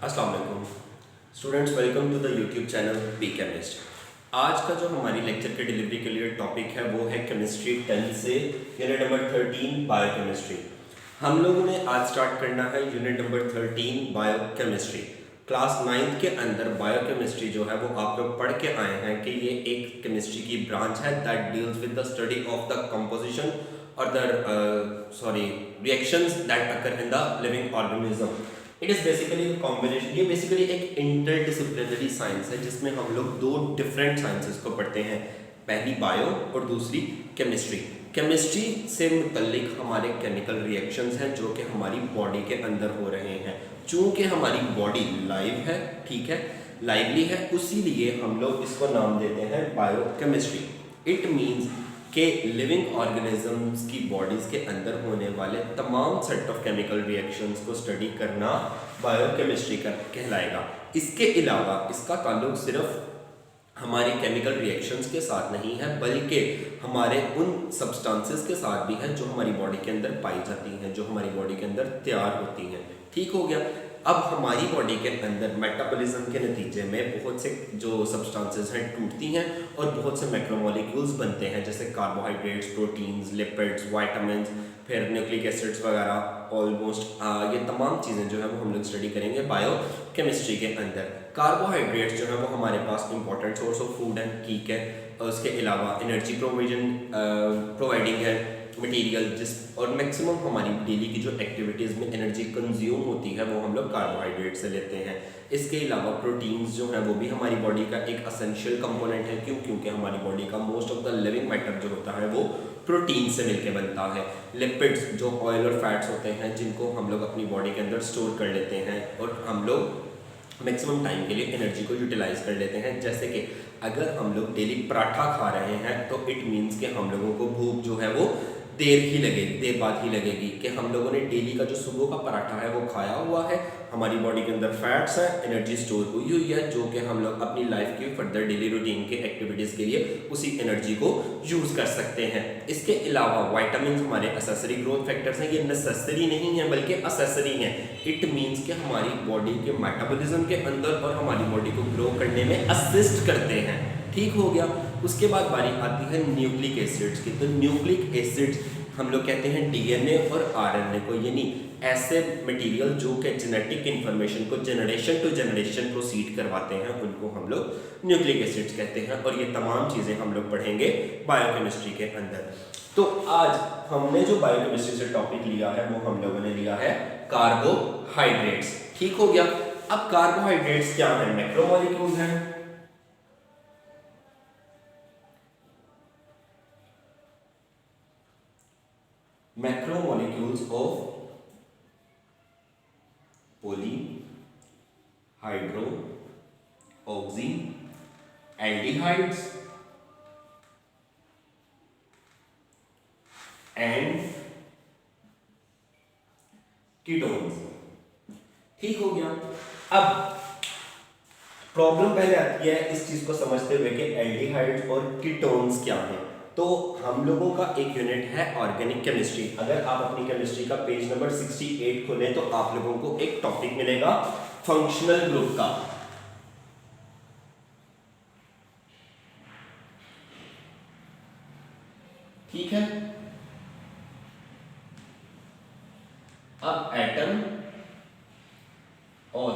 अस्सलाम वालेकुम students, welcome to the YouTube channel B Chemist. आज का जो हमारी लेक्चर के डिलीवरी के लिए टॉपिक है वो है केमिस्ट्री 10 से यूनिट नंबर 13 बायोकेमिस्ट्री। हम लोगों ने आज स्टार्ट करना है unit number 13 biochemistry. Class 9th के अंदर बायोकेमिस्ट्री जो है वो आप लोग पढ़ के आए हैं कि ये एक केमिस्ट्री की ब्रांच है that deals with the study of the composition और the reactions that occur in the living organism. It is basically combination, ये बेसिकली एक इंटरडिसिप्लिनरी साइंस है जिसमें हम लोग दो डिफरेंट साइंसेस को पढ़ते हैं, पहली बायो और दूसरी केमिस्ट्री। केमिस्ट्री से मुतल्लिक हमारे केमिकल रिएक्शंस हैं जो कि हमारी बॉडी के अंदर हो रहे हैं। चूँकि हमारी बॉडी लाइव है, ठीक है, लाइवली है, उसी लिए हम लोग इसको नाम देते हैं बायोकेमिस्ट्री। इट मीन्स के लिविंग ऑर्गेनिजम्स की बॉडीज़ के अंदर होने वाले तमाम सेट ऑफ केमिकल रिएक्शंस को स्टडी करना बायोकेमिस्ट्री का कहलाएगा। इसके अलावा इसका ताल्लुक सिर्फ हमारे केमिकल रिएक्शंस के साथ नहीं है बल्कि हमारे उन सब्सटेंसेस के साथ भी है जो हमारी बॉडी के अंदर पाई जाती हैं, जो हमारी बॉडी के अंदर तैयार होती हैं। ठीक हो गया। अब हमारी बॉडी के अंदर मेटाबॉलिज्म के नतीजे में बहुत से जो सब्सटेंसेस हैं टूटती हैं और बहुत से मैक्रोमोलिक्यूल्स बनते हैं, जैसे कार्बोहाइड्रेट्स, प्रोटीन्स, लिपिड्स, वाइटामिन, फिर न्यूक्लिक एसिड्स वगैरह। ऑलमोस्ट ये तमाम चीज़ें जो है वो हम लोग स्टडी करेंगे बायो केमिस्ट्री के अंदर। कार्बोहाइड्रेट्स जो है वो हमारे पास इंपॉर्टेंट सोर्स ऑफ फूड है, ठीक है, और उसके अलावा एनर्जी प्रोवाइडिंग है मटेरियल, जिस और मैक्सिमम हमारी डेली की जो एक्टिविटीज़ में एनर्जी कंज्यूम होती है वो हम लोग कार्बोहाइड्रेट से लेते हैं। इसके अलावा प्रोटीन्स जो है वो भी हमारी बॉडी का एक असेंशियल कंपोनेंट है। क्योंकि हमारी बॉडी का most of the living matter जो होता है वो प्रोटीन से मिलकर बनता है। लिपिड्स जो ऑयल और फैट्स होते हैं जिनको हम लोग अपनी बॉडी के अंदर स्टोर कर लेते हैं और हम लोग मैक्सिमम टाइम के लिए एनर्जी को यूटिलाइज कर लेते हैं। जैसे कि अगर हम लोग डेली पराठा खा रहे हैं तो इट मीन्स कि हम लोगों को भूख जो है वो देर बाद ही लगेगी कि हम लोगों ने डेली का जो सुबह का पराठा है वो खाया हुआ है, हमारी बॉडी के अंदर फैट्स है, एनर्जी स्टोर हुई हुई है, जो कि हम लोग अपनी लाइफ के फर्दर डेली रूटीन के एक्टिविटीज़ के लिए उसी एनर्जी को यूज़ कर सकते हैं। इसके अलावा वाइटामिन हमारे असेसरी ग्रोथ फैक्टर्स हैं, ये नेसेसरी नहीं है बल्कि असेसरी हैं। इट मीन्स कि हमारी बॉडी के मेटाबॉलिज्म के अंदर और हमारी बॉडी को ग्रो करने में असिस्ट करते हैं। ठीक हो गया। उसके बाद बारी आती है न्यूक्लिक एसिड्स की। तो न्यूक्लिक एसिड्स हम लोग कहते हैं डीएनए और आरएनए को, यानी ऐसे मटेरियल जो कि जेनेटिक इंफॉर्मेशन को जनरेशन टू जनरेशन प्रोसीड करवाते हैं, उनको हम लोग न्यूक्लिक एसिड्स कहते हैं। और ये तमाम चीज़ें हम लोग पढ़ेंगे बायोकेमिस्ट्री के अंदर। तो आज हमने जो बायोकेमिस्ट्री से टॉपिक लिया है वो हम लोगों ने लिया है कार्बोहाइड्रेट्स। ठीक हो गया। अब कार्बोहाइड्रेट्स क्या है? मैक्रोमोलिक्यूल्स हैं। Macromolecules of poly, hydro, oxy, aldehydes and ketones। ठीक हो गया। अब प्रॉब्लम पहले आती है इस चीज को समझते हुए कि एल्डिहाइड्स और कीटोन्स क्या हैं। तो हम लोगों का एक यूनिट है ऑर्गेनिक केमिस्ट्री। अगर आप अपनी केमिस्ट्री का पेज नंबर 68 खोलें तो आप लोगों को एक टॉपिक मिलेगा फंक्शनल ग्रुप का। ठीक है। अब एटम और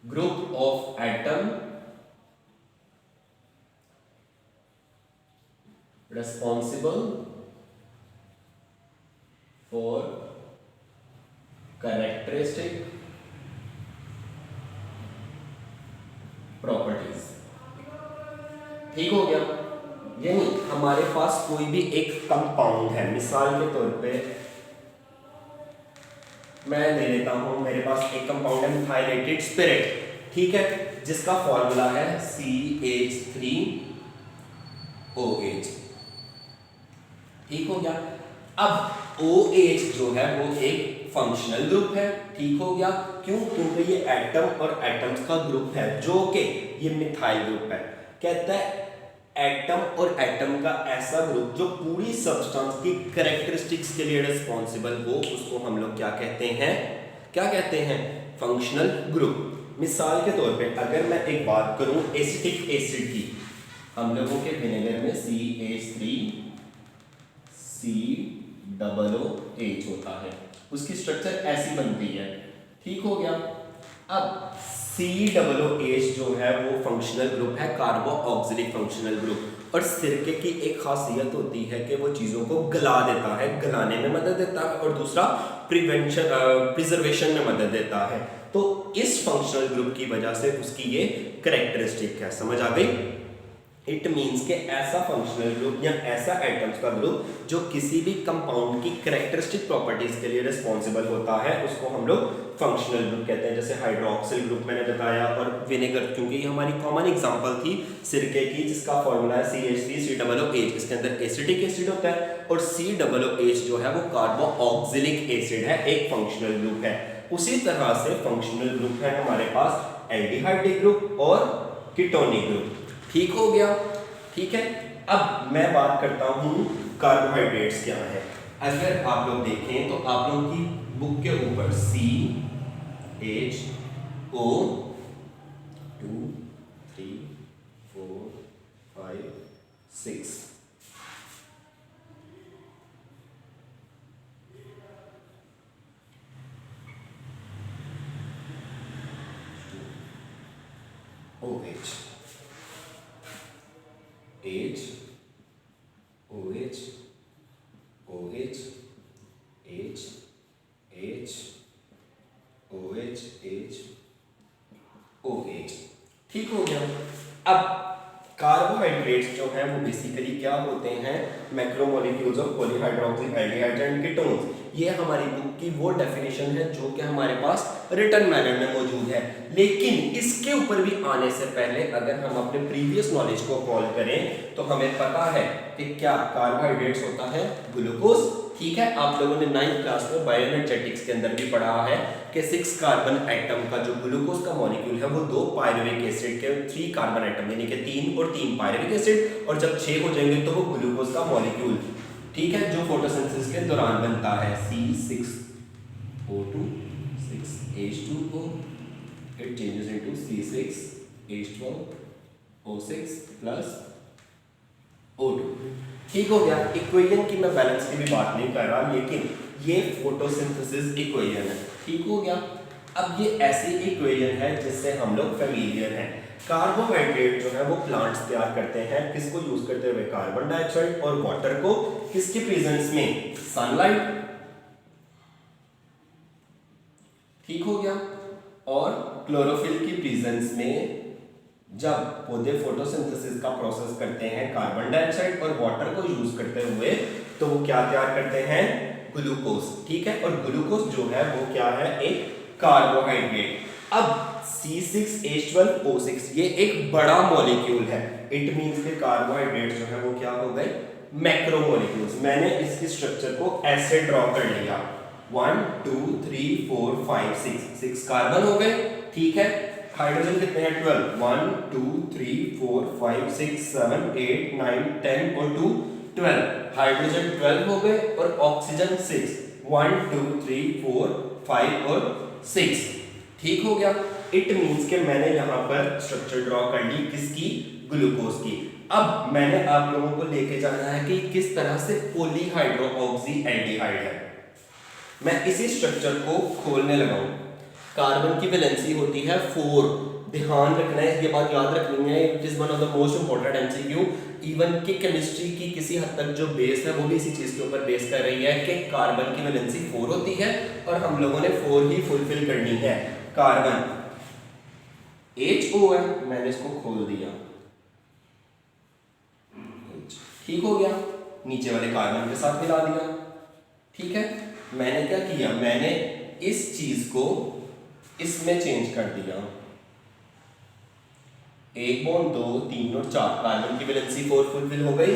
group of atom responsible for characteristic properties। ठीक हो गया। यानी हमारे पास कोई भी एक कंपाउंड है, मिसाल के तौर पे मैं ले लेता हूं, मेरे पास एक कंपाउंड है मिथाइलेटेड स्पिरिट, ठीक है, जिसका फॉर्मूला है CH3OH। ठीक हो गया। अब OH जो है वो एक फंक्शनल ग्रुप है। ठीक हो गया। क्यों? क्योंकि ये एटम और एटम्स का ग्रुप है जो कि ये मिथाइल ग्रुप है। कहता है एटम और एटम का ऐसा ग्रुप जो पूरी सब्सटेंस की कैरेक्टरिस्टिक्स के लिए रिस्पॉन्सिबल हो, उसको हम लोग क्या कहते हैं? क्या कहते हैं? Functional group. मिसाल के तौर पे अगर मैं एक बात करूं एसिटिक एसिड की, हम लोगों के विनेगर में CH3COOH होता है, उसकी स्ट्रक्चर ऐसी बनती है, ठीक हो गया। अब COOH जो है वो फंक्शनल ग्रुप है, कार्बो ऑक्सिलिक फंक्शनल ग्रुप। और सिरके की एक खासियत होती है कि वो चीज़ों को गला देता है, गलाने में मदद देता है, और दूसरा प्रिजर्वेशन में मदद देता है। तो इस फंक्शनल ग्रुप की वजह से उसकी ये कैरेक्टरिस्टिक है, समझ आ गई? इट मीन्स के ऐसा फंक्शनल ग्रुप या ऐसा एटम्स का ग्रुप जो किसी भी कंपाउंड की कैरेक्टरिस्टिक प्रॉपर्टीज के लिए रिस्पॉन्सिबल होता है, उसको हम लोग फंक्शनल ग्रुप कहते हैं। जैसे हाइड्रोक्सिल ग्रुप मैंने बताया, और विनेगर, क्योंकि ये हमारी कॉमन एग्जांपल थी सिरके की, जिसका फॉर्मूला है CH3COOH। इसके अंदर एसिटिक एसिड होता है, और COOH जो है वो कार्बो ऑक्सिलिक एसिड है, एक फंक्शनल ग्रुप है। उसी तरह से फंक्शनल ग्रुप है हमारे पास एल्डिहाइड ग्रुप और कीटोनिक ग्रुप, ठीक हो गया? ठीक है। अब मैं बात करता हूं कार्बोहाइड्रेट्स क्या है। अगर आप लोग देखें तो आप लोग की बुक के ऊपर CHO2 3 4 5 6 OH H OH OH H H OH H OH, ठीक हो गया। अब कार्बोहाइड्रेट्स जो हैं वो बेसिकली क्या होते हैं? Macromolecules of polyhydroxy aldehydes and ketones. ये हमारी बुक की वो डेफिनेशन है जो कि हमारे पास रिटन मैनर में मौजूद है। लेकिन इसके ऊपर भी आने से पहले अगर हम अपने प्रीवियस नॉलेज को कॉल करें तो हमें पता है कि क्या कार्बोहाइड्रेट्स होता है ग्लूकोज, ठीक है। आप लोगों ने 9th क्लास में बायोएनर्जेटिक्स के अंदर भी पढ़ा है कि 6 कार्बन एटम का जो ग्लूकोज का मॉलिक्यूल है वो 2 पायरुविक एसिड के 3 कार्बन एटम यानी कि 3 और 3 पायरुविक एसिड, और जब 6 हो जाएंगे तो वो ग्लूकोज का मॉलिक्यूल, ठीक है, जो फोटोसिंथेसिस के दौरान बनता है। C6O2 6H2O, it changes into C6H12O6 plus O2, ठीक हो गया। इक्वेशन की मैं बैलेंस की भी बात नहीं कर रहा, लेकिन ये फोटोसिंथेसिस इक्वेशन है, ठीक हो गया। अब ये ऐसी इक्वेशन है जिससे हम लोग फेमिलियर हैं। कार्बोहाइड्रेट जो है वो प्लांट्स तैयार करते हैं, किसको यूज करते हुए? कार्बन डाइऑक्साइड और वाटर को, किसके प्रेजेंस में? सनलाइट, ठीक हो गया। और क्लोरोफिल की प्रेजेंस में जब पौधे फोटोसिंथेसिस का प्रोसेस करते हैं कार्बन डाइऑक्साइड और वाटर को यूज करते हुए, तो वो क्या तैयार करते हैं? ग्लूकोज, ठीक है। और ग्लूकोज जो है वो क्या है? एक कार्बोहाइड्रेट। अब C6H12O6 ये एक बड़ा मॉलिक्यूल है, इट मींस के कार्बोहाइड्रेट जो है वो क्या हो गए? मैक्रोमोलिक्यूल्स। मैंने इसकी स्ट्रक्चर को ऐसे ड्रॉ कर लिया, 1 2 3 4 5 6 कार्बन हो गए, ठीक है। हाइड्रोजन कितने हैं? 12, 1 2 3 4 5 6 7 8 9 10 और 2 12, हाइड्रोजन 12 हो गए, और ऑक्सीजन 6, 1 2 3 4 5 और 6, ठीक हो गया। इट मींस के मैंने यहां पर स्ट्रक्चर ड्रॉ कर ली, किसकी? ग्लूकोज की। अब मैंने आप लोगों को लेके जाना है कि किस तरह से पॉलीहाइड्रोऑक्सी एल्डिहाइड है। मैं इसी स्ट्रक्चर को खोलने लगा हूं। कार्बन की वैलेंसी होती है 4, ध्यान रखना है, ये बात याद रखनी है, it is one of the most important MCQ. Even की केमिस्ट्री की किसी हद तक जो बेस है वो भी इसी चीज के ऊपर बेस कर रही है कि कार्बन की वैलेंसी 4 होती है और हम लोगों ने 4 ही फुलफिल करनी है। कार्बन HO है, मैंने इसको खोल दिया, ठीक हो गया, नीचे वाले कार्बन के साथ मिला दिया, ठीक है। मैंने क्या किया? मैंने इस चीज को इसमें चेंज कर दिया, 1 बॉन्ड 2 3 और 4, कार्बन की वैलेंसी 4 फुलफिल हो गई।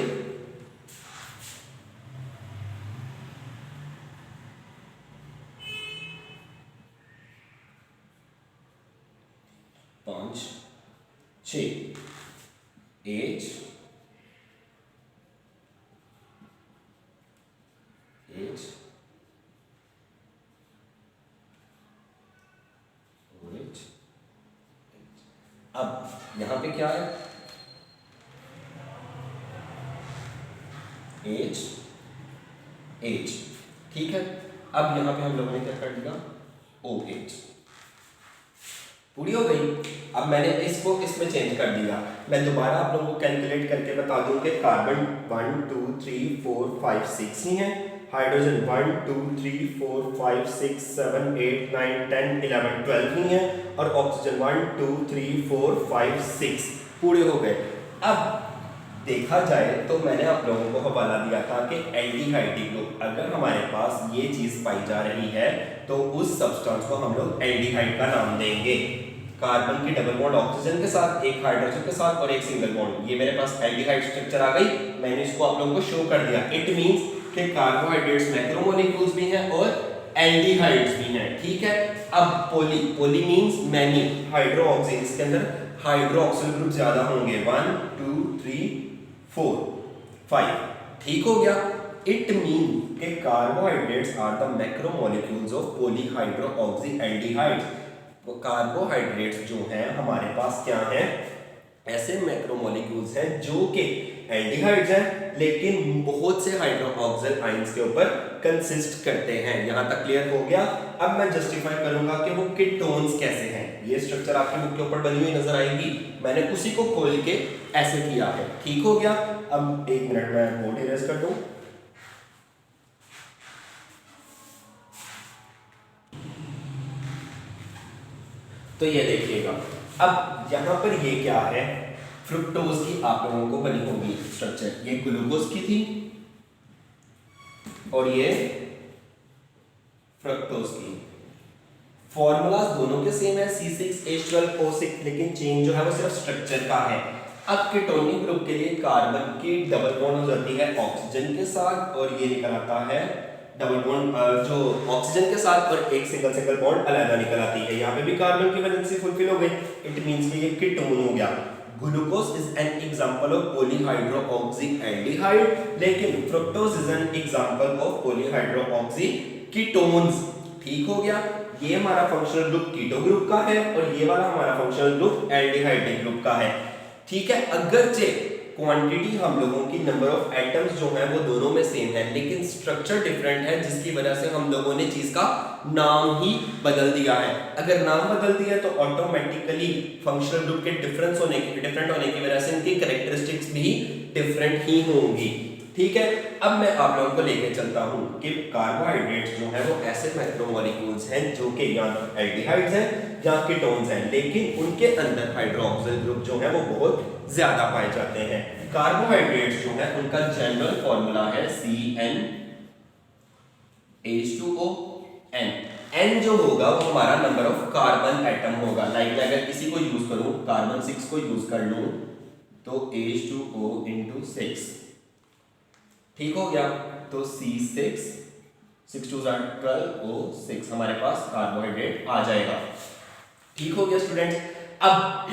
पांच 6 H अब यहाँ पे क्या है, H H, ठीक है। अब यहाँ पे हम लोगों ने क्या कर दिया, OH, पूरी हो गई। अब मैंने इसको इसमें चेंज कर दिया। मैं दोबारा आप लोगों को कैलकुलेट करके बता दूं कि कार्बन 1 2 3 4 5 6 ही है, हाइड्रोजन 1 2 3 4 5 6 7 8 9 10 11 12 ही है, और ऑक्सीजन 1 2 3 4 5 6 पूरे हो गए। अब देखा जाए तो मैंने आप लोगों को हवाला दिया था कि एल्डिहाइड ग्रुप, अगर हमारे पास ये चीज पाई जा रही है तो उस सब्सटेंस को हम लोग एल्डिहाइड का नाम देंगे। कार्बन की डबल बॉन्ड ऑक्सीजन के साथ, एक हाइड्रोजन के साथ और एक सिंगल बॉन्ड, ये मेरे पास एल्डिहाइड स्ट्रक्चर आ गई। मैंने इसको आप लोगों को शो कर दिया। इट मींस कि कार्बोहाइड्रेट्स मैक्रोमोलेक्यूल्स भी हैं और एल्डिहाइड्स भी हैं, ठीक है। अब पोली, पोली मींस मैनी, हाइड्रोक्सी, इसके अंदर हाइड्रोक्सिल ग्रुप ज्यादा होंगे, 1 2 3 4 5, ठीक हो गया। इट मीन के carbohydrates are the macromolecules of polyhydroxy aldehydes. Carbohydrates जो हैं हमारे पास क्या हैं, ऐसे मैक्रोमोलेक्यूल्स हैं जो कि एल्डिहाइड्स हैं लेकिन बहुत से हाइड्रोक्सिल आयंस के ऊपर कंसिस्ट करते हैं। यहां तक क्लियर हो गया। अब मैं जस्टिफाई करूंगा कि वो कीटोन्स कैसे हैं। ये स्ट्रक्चर आपकी बुक के ऊपर बनी हुई नजर आएगी, मैंने उसी को खोल के ऐसे किया है, ठीक हो गया। अब एक मिनट मैं बोर्ड इरेज कर दूं। तो ये देखिएगा, अब यहां पर ये क्या है, फ्रुक्टोज की आप लोगों को बनी होगी स्ट्रक्चर, ये ग्लूकोज की थी और ये फ्रक्टोज की। फॉर्मूलाज दोनों के सेम है, C6H12O6, लेकिन चेंज जो है वो सिर्फ स्ट्रक्चर का है। अब कीटोनिक ग्रुप के लिए कार्बन की डबल बॉन्ड हो जाती है ऑक्सीजन के साथ और ये निकल आता है डबल बॉन्ड जो ऑक्सीजन के साथ, और एक सिंगल बॉन्ड अलग निकल आती है। यहाँ पे भी कार्बन की वजह से फुलफिल हो गई। इट मींस कि ये कीटोन हो गया। Glucose is an example of polyhydroxy aldehyde, लेकिन fructose is an example of polyhydroxy ketones, ठीक हो गया। ये हमारा फंक्शनल ग्रुप कीटो ग्रुप का है और ये वाला हमारा फंक्शनल ग्रुप एल्डिहाइड ग्रुप का है, ठीक है। अगरचे क्वांटिटी हम लोगों की नंबर ऑफ एटम्स जो है वो दोनों में सेम है, लेकिन स्ट्रक्चर डिफरेंट है, जिसकी वजह से हम लोगों ने चीज का नाम ही बदल दिया है। अगर नाम बदल दिया तो ऑटोमेटिकली फंक्शनल ग्रुप के डिफरेंट होने की वजह से इनकी कैरेक्टरिस्टिक्स भी डिफरेंट ही होंगी, ठीक है। अब मैं आप लोगों को लेके चलता हूं कि कार्बोहाइड्रेट्स जो है वो ऐसे मैक्रोमोलेक्यूल्स हैं जो कि या तो एल्डिहाइड्स हैं या कीटोन्स हैं, लेकिन उनके अंदर हाइड्रोक्सिल ग्रुप जो है वो बहुत ज्यादा पाए जाते हैं। कार्बोहाइड्रेट्स जो है उनका जनरल फॉर्मूला है CnH2O(N). N जो होगा वो हमारा नंबर ऑफ कार्बन एटम होगा। लाइक मैं अगर किसी को यूज करूं, कार्बन 6 को यूज कर लूं तो H2O into 6, ठीक हो गया। तो C6 6 2 12 O6 हमारे पास कार्बोहाइड्रेट आ जाएगा, ठीक हो गया स्टूडेंट्स। अब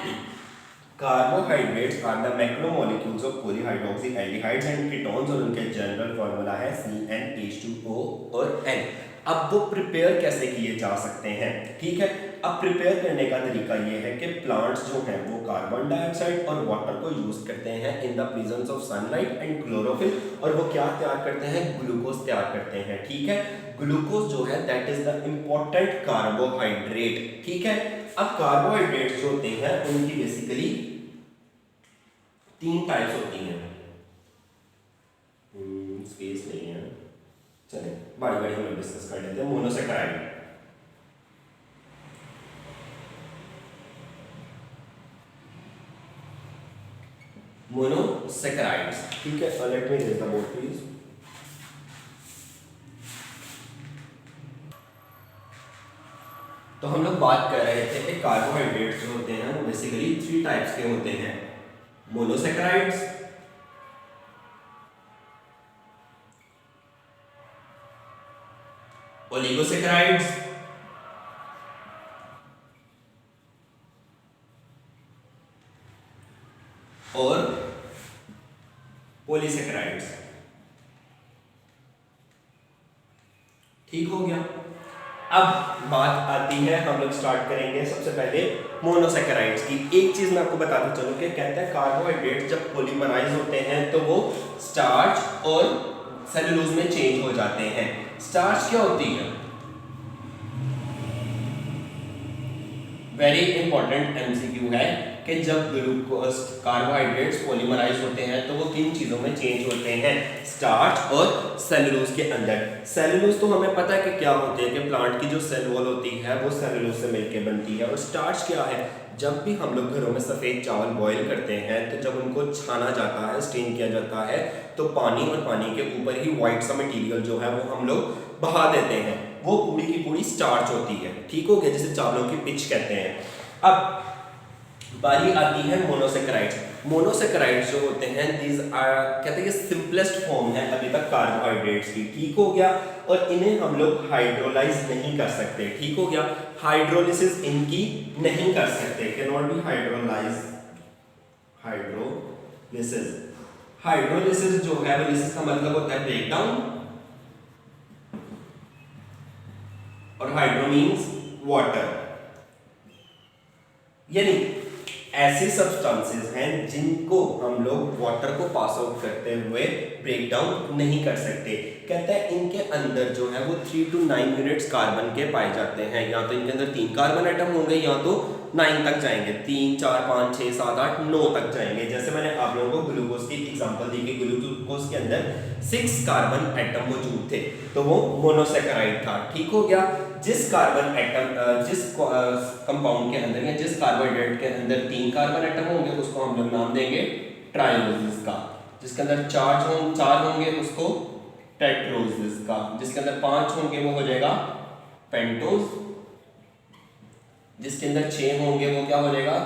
carbohydrates are the macromolecules of polyhydroxy aldehydes and ketones और उनके जनरल फॉर्मूला है CnH2O और N। अब वो प्रिपेयर कैसे किए जा सकते हैं, ठीक है। अब प्रिपेयर करने का तरीका ये है कि प्लांट्स जो हैं वो कार्बन डाइऑक्साइड और वाटर को यूज करते हैं in the presence of sunlight and chlorophyll, और वो क्या तैयार करते हैं, ग्लूकोज तैयार करते हैं, ठीक है। ग्लूकोज जो है that is the important carbohydrate, ठीक है। अब कार्बोहाइड्रेट्स जो होते हैं उनकी बेसिकली 3 टाइप्स होती हैं। स्पेस नहीं है, चलिए बारी बारी हम डिस्कस कर लेते हैं। मोनोसैकेराइड, मोनोसैकेराइड्स, ठीक है। Let me read the board please. तो हम लोग बात कर रहे थे कि कार्बोहाइड्रेट्स जो होते हैं वो बेसिकली 3 टाइप्स के होते हैं, मोनोसैकेराइड्स, ओलिगोसैकेराइड्स और पॉलीसैकेराइड्स, ठीक हो गया। अब बात आती है, हम लोग स्टार्ट करेंगे सबसे पहले मोनोसैकेराइड्स की। एक चीज मैं आपको बताता चलूं कि कहते हैं कार्बोहाइड्रेट जब पॉलीमराइज होते हैं तो वो स्टार्च और सेलुलोज में चेंज हो जाते हैं। स्टार्च क्या होती है? वेरी इंपॉर्टेंट एमसीक्यू है कि जब ग्लूकोज कार्बोहाइड्रेट्स पॉलीमराइज होते हैं तो वो किन चीजों में चेंज होते हैं? स्टार्च और सेलुलोज के अंदर। सेलुलोज तो हमें पता है कि क्या होती है, कि प्लांट की जो सेल वॉल होती है वो सेलुलोज से मिलकर बनती है। और स्टार्च क्या है? जब भी हम लोग घरों में सफ़ेद चावल बॉईल करते हैं तो जब उनको छाना जाता है, स्टीम किया जाता है, तो पानी और पानी के ऊपर ही व्हाइट सा मटेरियल जो है वो हम लोग बहा देते हैं, वो पूरी की पूरी स्टार्च होती है। ठीक हो गया, जिसे चावलों की पिच कहते हैं। अब बारी आती है मोनोसैकेराइड्स। मोनोसैकेराइड्स जो होते हैं दीज आर, कहते हैं सिंपलेस्ट फॉर्म है अभी तक कार्बोहाइड्रेट्स की। ठीक हो गया, और इन्हें हम लोग हाइड्रोलाइज नहीं कर सकते। ठीक हो गया, हाइड्रोलिसिस इनकी नहीं कर सकते, can not be hydrolyse. Hydrolysis, hydrolysis जो है लिसिस का मतलब होता है ब्रेक डाउन, और हाइड्रो मीन्स वाटर। यानी ऐसी सब्सटेंसेस हैं जिनको हम लोग वाटर को पास आउट करते हुए ब्रेक डाउन नहीं कर सकते। कहता है इनके अंदर जो है वो 3 to 9 यूनिट्स कार्बन के पाए जाते हैं। या तो इनके अंदर 3 कार्बन एटम होंगे, या तो 9 तक जाएंगे, 3 4 5 6 7 8 9 तक जाएंगे। जैसे मैंने आप लोगों को ग्लूकोज की एग्जांपल दी कि ग्लूकोज के अंदर 6 कार्बन एटम मौजूद थे, तो वो मोनोसैकेराइड था। ठीक हो गया, जिस कार्बन एटम जिस कंपाउंड के अंदर या जिस कार्बोहाइड्रेट के अंदर 3 कार्बन एटम होंगे उसको हम लोग नाम देंगे ट्राइओसिस का। जिसके अंदर 4 होंगे उसको टेट्रोसिस का। जिसके अंदर 5 होंगे वो हो जाएगा पेंटोस। जिसके अंदर 6 होंगे वो क्या हो जाएगा?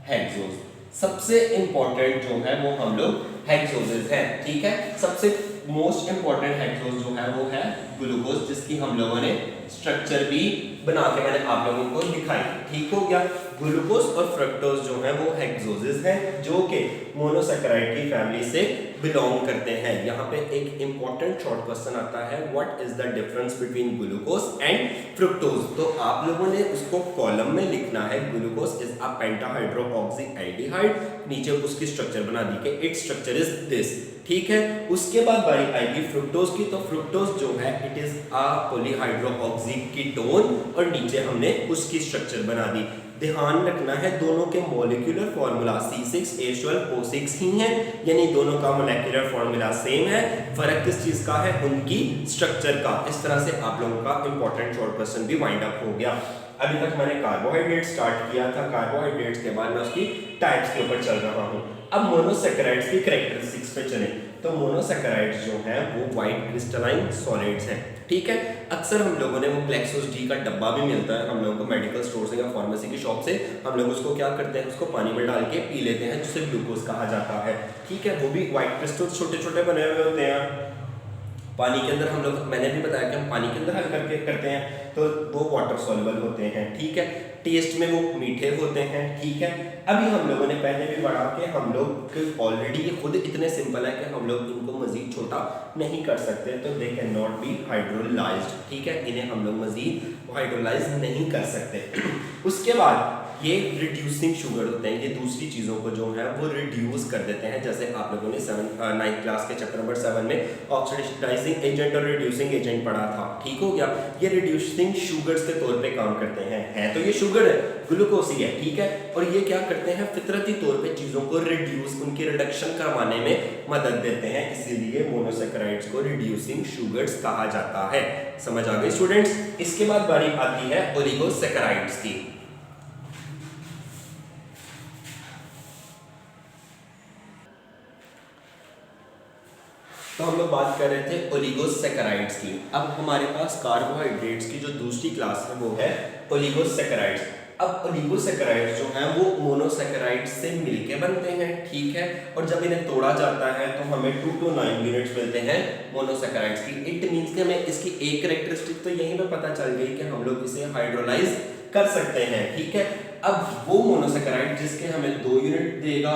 हेक्सोस। सबसे इंपॉर्टेंट जो है वो हम लोग हेक्सोसिस है। ठीक है, सबसे मोस्ट इंपॉर्टेंट हेक्सोस जो है वो है ग्लूकोज, जिसकी हम लोगों ने स्ट्रक्चर भी बना के मैंने आप लोगों को दिखाई। ठीक हो गया, ग्लूकोज और फ्रक्टोज जो है वो हेक्सोसिस है, जो कि मोनोसैकेराइड की फैमिली से बिलोंग करते हैं। यहाँ पे एक इंपॉर्टेंट शॉर्ट क्वेश्चन आता है, what is the difference between glucose and fructose. तो आप लोगों ने उसको कॉलम में लिखना है, ग्लूकोज इज अ पेंटाहाइड्रोऑक्सी एल्डिहाइड, नीचे उसकी स्ट्रक्चर बना दी कि इट्स स्ट्रक्चर इज दिस। ठीक है, उसके बाद बारी आएगी फ्रुक्टोज की। तो फ्रुक्टोज जो है इट इज अ पॉलीहाइड्रोऑक्सी कीटोन, और नीचे हमने उसकी स्ट्रक्चर बना दी। ध्यान रखना है दोनों के मॉलिक्यूलर फॉर्मूला C6H12O6 ही है, यानी दोनों का मॉलिक्यूलर फॉर्मूला सेम है। फर्क किस चीज का है? उनकी स्ट्रक्चर का। इस तरह से आप लोगों का इंपॉर्टेंट शॉर्ट क्वेश्चन भी वाइंड अप हो गया। अभी तक मैंने कार्बोहाइड्रेट स्टार्ट किया था, कार्बोहाइड्रेट्स के बाद मैं उसकी टाइप्स के ऊपर चल रहा हूँ। अब मोनोसैकेराइड्स की कैरेक्टरिस्टिक्स पे चलें, तो मोनोसैकेराइड्स जो हैं वो व्हाइट क्रिस्टलाइन सॉलिड्स हैं। ठीक है, अक्सर हम लोगों ने वो ग्लैक्सोस डी का डब्बा भी मिलता है हम लोगों को मेडिकल स्टोर से या फार्मेसी की शॉप से, हम लोग उसको क्या करते हैं, उसको पानी में डाल के पी लेते हैं, जिसे ग्लूकोज कहा जाता है। ठीक है, वो भी व्हाइट क्रिस्टल्स छोटे छोटे बने हुए होते हैं पानी के अंदर। हम लोग, मैंने भी बताया कि हम पानी के अंदर हल करके करते हैं, तो वो वाटर सॉल्युबल होते हैं। ठीक है, टेस्ट में वो मीठे होते हैं। ठीक है, अभी हम लोगों ने पहले भी बढ़ा के हम लोग ऑलरेडी ये खुद इतने सिंपल है कि हम लोग इनको मजीद छोटा नहीं कर सकते, तो they can not be hydrolysed. ठीक है, इन्हें हम लोग मजीद हाइड्रोलाइज नहीं कर सकते। उसके बाद ये रिड्यूसिंग शुगर होते हैं, ये दूसरी चीज़ों को जो है वो रिड्यूस कर देते हैं। जैसे आप लोगों ने 9th क्लास के चैप्टर नंबर 7 में ऑक्सीडाइजिंग एजेंट और रिड्यूसिंग एजेंट पढ़ा था। ठीक हो गया, ये रिड्यूसिंग शुगर्स के तौर पे काम करते हैं तो ये शुगर है, ग्लूकोज ही है। ठीक है, और ये क्या करते हैं, फितरती तौर पे चीज़ों को रिड्यूस, उनकी रिडक्शन करवाने में मदद देते हैं, इसीलिए मोनोसैकेराइड्स को रिड्यूसिंग शुगर्स कहा जाता है। समझ आ गई स्टूडेंट्स? इसके बाद बारी आती है ओलिगोसैकेराइड्स की। तो हम लोग बात कर रहे थे ओलिगोसैकेराइड्स की। अब हमारे पास कार्बोहाइड्रेट्स की जो दूसरी क्लास है वो है ओलिगोसैकेराइड्स। अब ओलिगोसैकेराइड्स जो हैं वो मोनोसैकेराइड्स से मिलके बनते हैं। ठीक है, और जब इन्हें तोड़ा जाता है तो हमें 2 to 9 यूनिट्स मिलते हैं मोनोसैकेराइड्स की। इट मींस कि हमें इसकी एक कैरेक्टरिस्टिक तो यहीं पे पता चल गई कि हम लोग इसे हाइड्रोलाइज कर सकते हैं। ठीक है, अब वो मोनोसैकेराइड जिसके हमें 2 यूनिट देगा,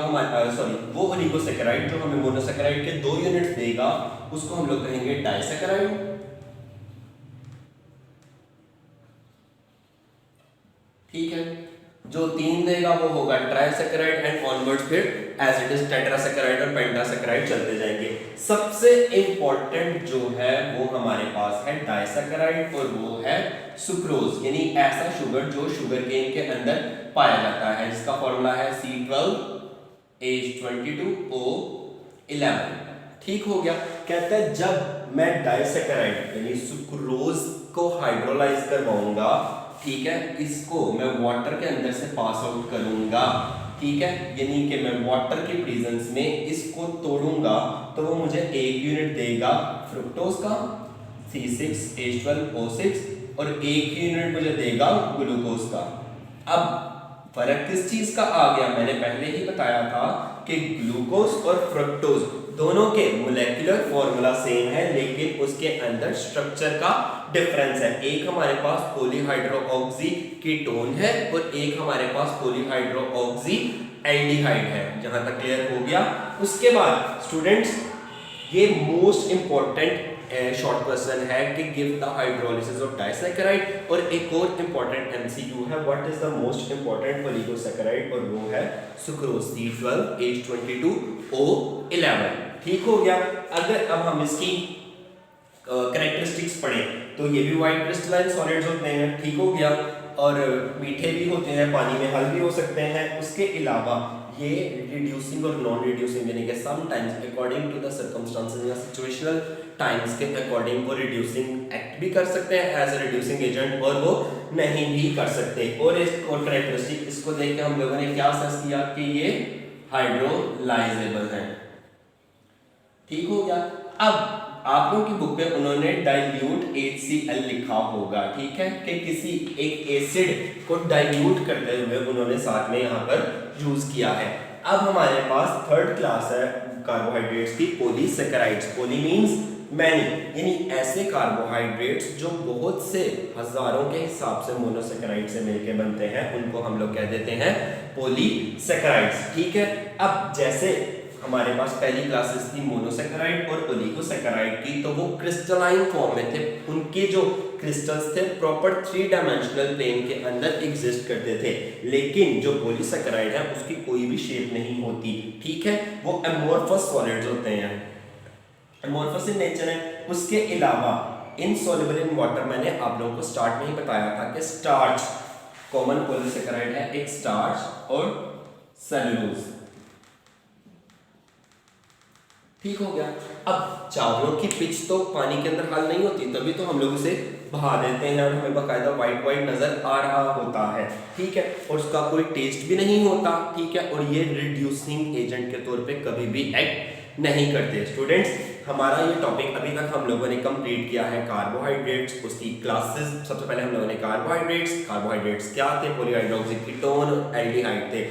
वो ओलिगोसैकेराइड जो हमें मोनोसैकेराइड के 2 यूनिट देगा, उसको हम लोग कहेंगे डाइसैकेराइड। ठीक है, जो 3 देगा वो होगा ट्राइसैकेराइड एंड ऑनवर्ड्स फिर एज इट इज टेट्रासैकेराइड और पेंटासैकेराइड चलते जाएंगे। सबसे इंपॉर्टेंट जो है वो हमारे पास है डाइसैकेराइड और वो है सुक्रोज, यानी ऐसा शुगर जो शुगर केन के अंदर पाया जाता है, जिसका फॉर्मूला है C12H22O11। ठीक हो गया। कहता है जब मैं डाइसैकेराइड यानी सुक्रोज को हाइड्रोलाइज करवाऊंगा, ठीक है, इसको मैं वाटर के अंदर से पास आउट करूंगा, ठीक है, यानी कि मैं वाटर के प्रेजेंस में इसको तोड़ूंगा तो वो मुझे एक यूनिट देगा फ्रुक्टोज का C6H12O6 और एक यूनिट मुझे देगा ग्लूकोज का। अब फर्क किस चीज का आ गया, मैंने पहले ही बताया था कि ग्लूकोज और फ्रुक्टोज दोनों के मोलेकुलर फॉर्मूला सेम है, लेकिन उसके अंदर स्ट्रक्चर का डिफरेंस है। एक हमारे पास पॉलीहाइड्रोऑक्सी कीटोन है और एक हमारे पास पॉलीहाइड्रोऑक्सी एल्डिहाइड है। जहां तक क्लियर हो गया। उसके बाद स्टूडेंट्स ये मोस्ट इंपॉर्टेंट शॉर्ट क्वेश्चन है कि give the hydrolysis of disaccharide, और एक और इंपॉर्टेंट एमसीक्यू है what is the most important oligosaccharide, और वो है सुक्रोज C12H22O11। ठीक हो गया। अगर अब हम इसकी कैरेक्टरिस्टिक्स पढ़ें तो ये भी वाइट क्रिस्टलाइन सॉलिड्स होते हैं, ठीक हो गया, और मीठे भी होते हैं, पानी में हल भी हो सकते हैं। उसके अलावा ये रिड्यूसिंग और नॉन रिड्यूसिंग, यानी कि sometimes according to the circumstances या सिचुएशनल टाइम्स के अकॉर्डिंग वो रिड्यूसिंग एक्ट भी कर सकते हैं एज अ रिड्यूसिंग एजेंट, और वो नहीं भी कर सकते। और इस और कैरेक्टरिस्टिक इसको देख के हम लोगों ने क्या सेंस किया कि ये हाइड्रोलाइजेबल है। ठीक हो गया। अब आप लोगों की बुक पे उन्होंने डाइल्यूट HCl लिखा होगा, ठीक है, कि किसी एक एसिड को डाइल्यूट करते हुए उन्होंने साथ में यहाँ पर यूज किया है। अब हमारे पास थर्ड क्लास है कार्बोहाइड्रेट्स की, पॉलीसैकेराइड्स। पॉली मींस मैनी, यानी ऐसे कार्बोहाइड्रेट्स जो बहुत से हजारों के हिसाब से मोनोसैकेराइड से मिलकर बनते हैं, उनको हम लोग कह देते हैं पॉलीसैकेराइड्स। ठीक है। अब जैसे हमारे पास पहली क्लासेस थी मोनोसैकेराइड और ओलिगोसैकेराइड की, तो वो क्रिस्टलाइन फॉर्म में थे। उनके जो क्रिस्टल्स थे प्रॉपर 3 डायमेंशनल प्लेन के अंदर एग्जिस्ट करते थे। लेकिन जो पॉलीसैकेराइड है उसकी कोई भी शेप नहीं होती, ठीक है, वो एमोर्फस सॉलिड्स होते हैं, एमोर्फस इन नेचर है। उसके अलावा इनसॉल्युबल इन वाटर, मैंने आप लोगों को स्टार्ट में ही बताया था कि स्टार्च कॉमन पॉलीसैकेराइड है, एक स्टार्च और सेलुलोज। ठीक हो गया। अब चावलों की पिच तो पानी के अंदर हल नहीं होती, तभी तो हम लोग उसे बहा देते हैं और हमें बकायदा वाइट वाइट नजर आ रहा होता है, ठीक है, और उसका कोई टेस्ट भी नहीं होता, ठीक है, और ये रिड्यूसिंग एजेंट के तौर पे कभी भी एक्ट नहीं करते। स्टूडेंट्स, हमारा ये टॉपिक अभी तक हम लोगों ने कंप्लीट किया है कार्बोहाइड्रेट्स, उसकी क्लासेस। सबसे पहले हम लोगों ने कार्बोहाइड्रेट्स क्या थे, पॉलीहाइड्रोक्सी कीटोन और एल्डिहाइड थे।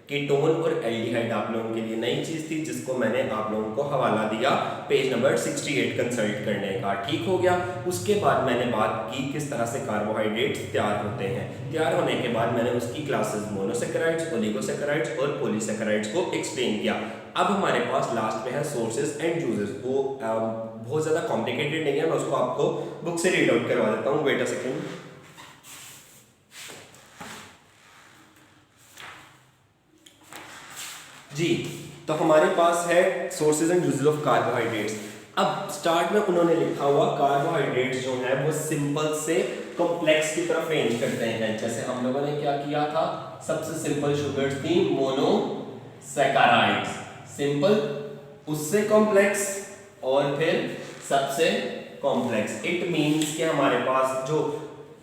कीटोन और एल्डिहाइड आप लोगों के लिए नई चीज थी, जिसको मैंने आप लोगों को हवाला दिया पेज नंबर 68 कंसल्ट करने का। ठीक हो गया। उसके बाद मैंने बात की किस तरह से कार्बोहाइड्रेट्स तैयार होते हैं। तैयार होने के बाद मैंने उसकी क्लासेस मोनोसैकेराइड्स, ओलिगोसैकेराइड्स और पॉलीसैकेराइड्स को एक्सप्लेन किया। अब हमारे पास लास्ट में है सोर्सेज एंड यूजेस। वो बहुत ज़्यादा कॉम्प्लिकेटेड नहीं है, मैं उसको आपको बुक से रीड आउट करवा देता हूँ। Wait a second. जी, तो हमारे पास है sources and uses of carbohydrates. अब स्टार्ट में उन्होंने लिखा हुआ कार्बोहाइड्रेट्स जो है वो सिंपल से कॉम्प्लेक्स की तरफ रेंज करते हैं। जैसे हम लोगों ने क्या किया था, सबसे सिंपल शुगर्स थी मोनोसैकेराइड्स, सिंपल, उससे कॉम्प्लेक्स और फिर सबसे कॉम्प्लेक्स। इट मींस कि हमारे पास जो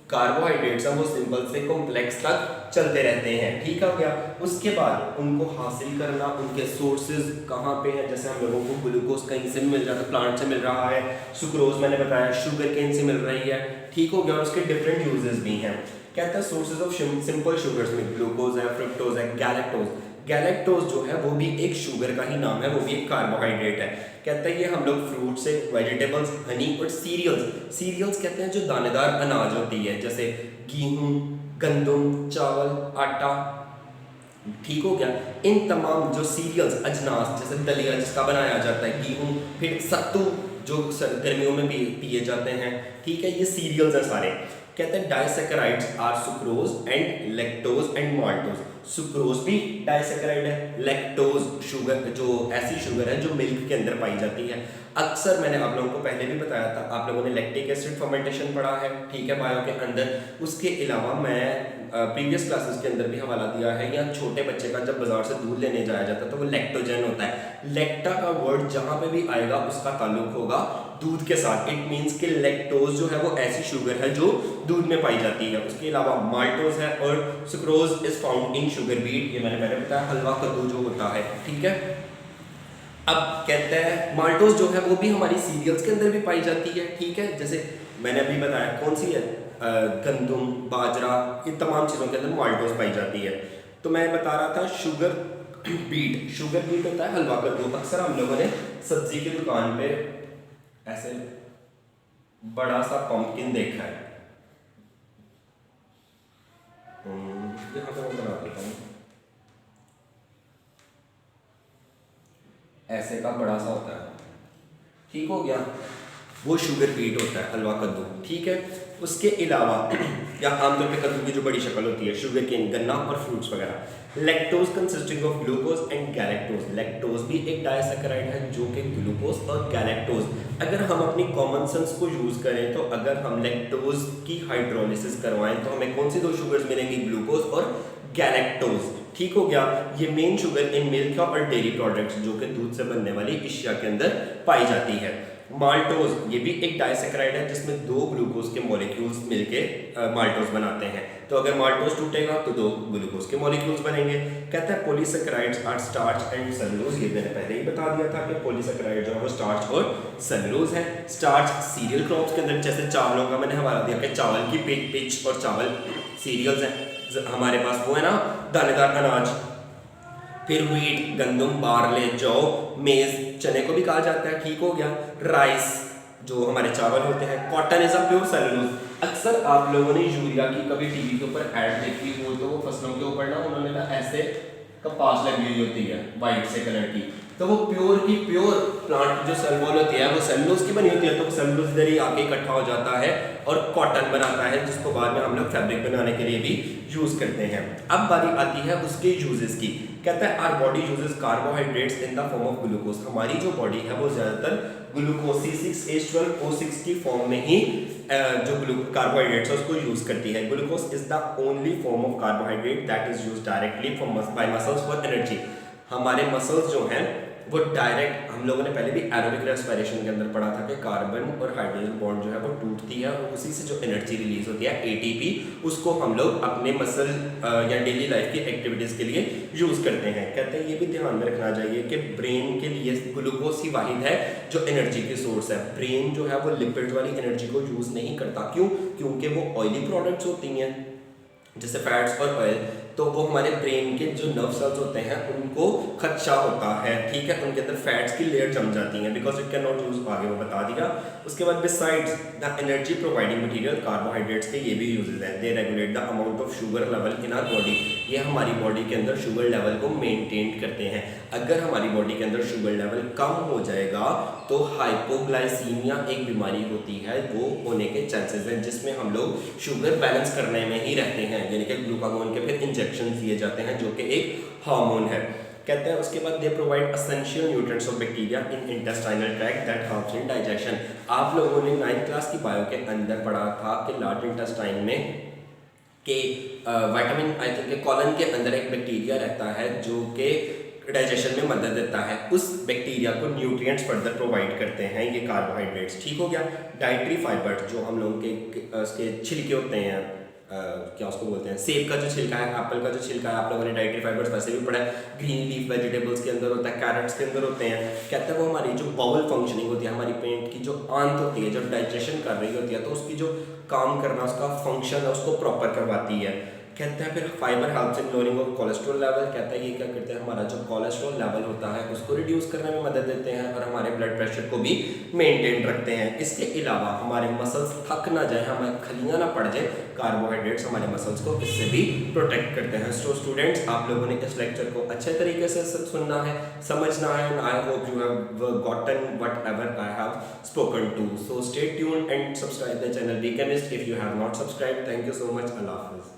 कार्बोहाइड्रेट्स हैं वो सिंपल से कॉम्प्लेक्स तक चलते रहते हैं। ठीक हो गया। उसके बाद उनको हासिल करना, उनके सोर्सेज कहाँ पे हैं। जैसे हम लोगों को ग्लूकोज कहीं से मिल जाता है, प्लांट से मिल रहा है, सुक्रोज मैंने बताया शुगर केन से मिल रही है। ठीक हो गया। और उसके डिफरेंट यूजेस भी हैं। कहता है सोर्सेज ऑफ सिंपल शुगर्स में ग्लूकोज है, फ्रुक्टोज है, गैलेक्टोज। गैलेक्टोज जो है वो भी एक शुगर का ही नाम है, वो भी एक कार्बोहाइड्रेट है। कहता है ये हम लोग फ्रूट से, वेजिटेबल्स, हनी और सीरियल्स, सीरियल्स कहते हैं जो दानेदार अनाज होती है, जैसे गेहूं, गंदम, चावल, आटा। ठीक हो गया। इन तमाम जो सीरियल्स, अजनास, जैसे दलिया जिसका बनाया जाता है, गेहूं, फिर सत्तू जो गर्मियों में पिए जाते हैं, ठीक है, ये सीरियल्स हैं सारे। कहते हैं disaccharides are sucrose and lactose and maltose. Sucrose भी डाइसैकेराइड है, लैक्टोज शुगर जो ऐसी शुगर है जो मिल्क के अंदर पाई जाती है। अक्सर मैंने आप लोगों को पहले भी बताया था, आप लोगों ने लैक्टिक एसिड फर्मेंटेशन पढ़ा है, ठीक है, बायो के अंदर। उसके अलावा मैं प्रीवियस क्लासेस के अंदर भी हवाला दिया है, या छोटे बच्चे का जब बाजार से दूध लेने जाया जाता है तो वो लैक्टोजन होता है। लैक्टा का वर्ड जहाँ पे भी आएगा उसका ताल्लुक होगा दूध के साथ। इट मीन्स कि लैक्टोज जो है वो ऐसी शुगर है जो दूध में पाई जाती है। उसके अलावा माल्टोज है और sucrose is found in sugar beet, ये मैंने बताया, हलवा कद्दू जो होता है, ठीक है। अब कहते हैं माल्टोज जो है वो भी हमारी सीरियल्स के अंदर भी पाई जाती है, ठीक है। जैसे मैंने अभी बताया कौन सी है, गंदम, बाजरा, इन तमाम चीज़ों के अंदर माल्टोज पाई जाती है। तो मैं बता रहा था शुगर बीट। शुगर बीट होता है हलवा कद्दू। अक्सर हम लोगों ने सब्जी की दुकान पे ऐसे बड़ा सा पंपकिन देखा है, यहाँ पे मैं बना देता हूँ, ऐसे का बड़ा सा होता है, ठीक हो गया, वो शुगर बीट होता है हलवा कद्दू, ठीक है। उसके अलावा या आमतौर पे कद्दू की जो बड़ी शक्ल होती है शुगर केन, गन्ना और फ्रूट्स वगैरह। Lactose consisting of glucose and galactose. Lactose भी एक डाइसैकेराइड है जो कि ग्लूकोज और गैलेक्टोज, अगर हम अपनी कॉमन सेंस को यूज करें तो अगर हम लैक्टोज की हाइड्रोलिसिस करवाएं तो हमें कौन सी दो शुगर्स मिलेंगी, ग्लूकोज और गैलेक्टोज, ठीक हो गया। ये मेन शुगर इन मिल्क और डेयरी प्रोडक्ट्स जो कि दूध से बनने वाली अशिया के अंदर पाई जाती है। माल्टोज ये भी एक डाइसैकेराइड है जिसमें दो ग्लूकोज के मॉलिक्यूल्स मिलके माल्टोज बनाते हैं। तो अगर माल्टोज टूटेगा तो दो ग्लूकोज के मॉलिक्यूल्स बनेंगे। कहता है polysaccharides are starch and cellulose. ये मैंने पहले ही बता दिया था कि पॉलीसैकेराइड जो है वो स्टार्च और सेलुलोज है। स्टार्च सीरियल क्रॉप्स के अंदर, जैसे चावलों का मैंने हवाला दिया कि चावल की पिच और चावल सीरियल्स हैं हमारे पास, वो है ना दानेदार अनाज। फिर व्हीट, गंदम, बार्ले, जौ, मेज, चने को भी कहा जाता है, ठीक हो गया। राइस जो हमारे चावल होते हैं। Cotton is a pure cellulose. अक्सर आप लोगों ने यूरिया की कभी टीवी के ऊपर ऐड देखी हो तो वो फसलों के ऊपर ना उन्होंने ना ऐसे कपास लगी हुई होती है वाइट से कलर की, तो वो प्योर की प्योर प्लांट जो सेलुलोज होती है वो सेलुलोज की बनी होती है। तो वो सेलुलोज इधर ही आके इकट्ठा हो जाता है और कॉटन बनाता है, जिसको बाद में हम लोग फैब्रिक बनाने के लिए भी यूज करते हैं। अब बारी आती है उसके यूजेस की। कहता है our body uses carbohydrates in the form of glucose. हमारी जो बॉडी है वो ज्यादातर ग्लूकोज C6H12O6 की फॉर्म में ही जो कार्बोहाइड्रेट्स है उसको यूज करती है। Glucose is the only form of carbohydrate that is used directly by muscles for energy. हमारे मसल्स जो हैं वो डायरेक्ट, हम लोगों ने पहले भी एरोबिक रेस्पिरेशन के अंदर पढ़ा था कि कार्बन और हाइड्रोजन बॉन्ड जो है वो टूटती है और उसी से जो एनर्जी रिलीज होती है ATP, उसको हम लोग अपने मसल या डेली लाइफ की एक्टिविटीज़ के लिए यूज़ करते हैं। कहते हैं ये भी ध्यान में रखना चाहिए कि ब्रेन के लिए ग्लूकोज ही वाहिद है जो एनर्जी की सोर्स है। ब्रेन जो है वो लिपिड वाली एनर्जी को यूज़ नहीं करता। क्यों? क्योंकि वो ऑयली प्रोडक्ट्स होती हैं जैसे फैट्स और ऑयल, तो वो हमारे ब्रेन के जो नर्व सेल्स होते हैं उनको खदशा होता है, ठीक है, उनके अंदर फैट्स की लेयर जम जाती है because it can not use, आगे वो बता दिया। उसके बाद besides the energy providing material carbohydrates के ये भी यूजेस हैं। They regulate the amount of sugar level in our body. ये हमारी बॉडी के अंदर शुगर लेवल को मेंटेन करते हैं। अगर हमारी बॉडी के अंदर शुगर लेवल कम हो जाएगा तो हाइपोग्लाइसीमिया एक बीमारी होती है, वो होने के चांसेस हैं, जिसमें हम लोग शुगर बैलेंस करने में ही रहते हैं, यानी कि ग्लूकागोन के फिर इंजेक्शन दिए जाते हैं जो कि एक हार्मोन है। कहते हैं उसके बाद they provide essential nutrients of bacteria in intestinal tract that helps in digestion. आप लोगों ने 9th क्लास की बायो के अंदर पढ़ा था कि लार्ज इंटेस्टाइन में के विटामिन आई थिंक कॉलन के अंदर एक बैक्टीरिया रहता है जो कि डाइजेशन में मदद देता है। उस बैक्टीरिया को न्यूट्रिएंट्स फर्दर प्रोवाइड करते हैं ये कार्बोहाइड्रेट्स, ठीक हो गया। डाइटरी फाइबर्स जो हम लोगों के उसके छिलके होते हैं, क्या उसको बोलते हैं, सेब का जो छिलका है, एप्पल का जो छिलका है, आप लोगों ने डाइटरी फाइबर्स वैसे भी पढ़ा है। ग्रीन लीफ वेजिटेबल्स के अंदर होता है, कैरेट्स के अंदर होते हैं। कहते हैं वो हमारी जो बाउल फंक्शनिंग होती है, हमारी पेट की जो आंत होती है, जब डाइजेशन कर रही होती है तो उसकी जो काम करना, उसका फंक्शन है उसको प्रॉपर करवाती है। कहते हैं फिर fibre helps in lowering of cholesterol level, कहता है ये क्या करते हैं, हमारा जो कोलेस्ट्रॉल लेवल होता है उसको रिड्यूस करने में मदद देते हैं और हमारे ब्लड प्रेशर को भी मेंटेन रखते हैं। इसके अलावा हमारे मसल्स थक ना जाए, हमें खलियां ना पड़ जाए, कार्बोहाइड्रेट्स हमारे मसल्स को इससे भी प्रोटेक्ट करते हैं। सो स्टूडेंट्स, आप लोगों ने इस लेक्चर को अच्छे तरीके से सुनना है, समझना है, and I hope you have gotten whatever I have spoken to. So stay tuned and subscribe the channel Be Chemist if you have not subscribed. Thank you so much. Allah Hafiz.